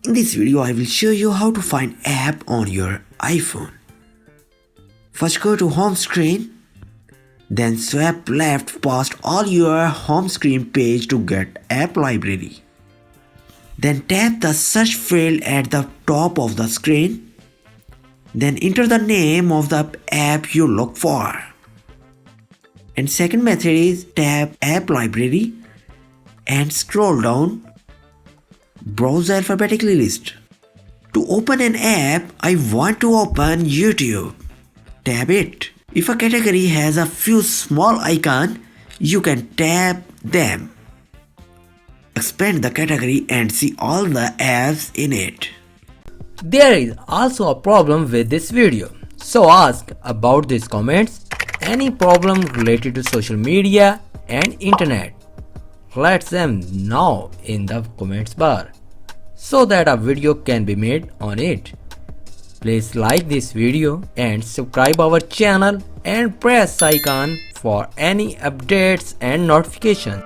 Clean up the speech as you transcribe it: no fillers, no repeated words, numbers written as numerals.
In this video, I will show you how to find app on your iPhone. First go to home screen, then swipe left past all your home screen page to get app library. Then tap the search field at the top of the screen. Then enter the name of the app you look for. And second method is tap app library and scroll down. Browse alphabetically list. To open an app, I want to open YouTube. Tap it. If a category has a few small icons, you can tap them. Expand the category and see all the apps in it. There is also a problem with this video, so ask about these comments any problem related to social media and internet. Let them know in the comments bar so that a video can be made on it. Please like this video and subscribe our channel and press icon for any updates and notifications.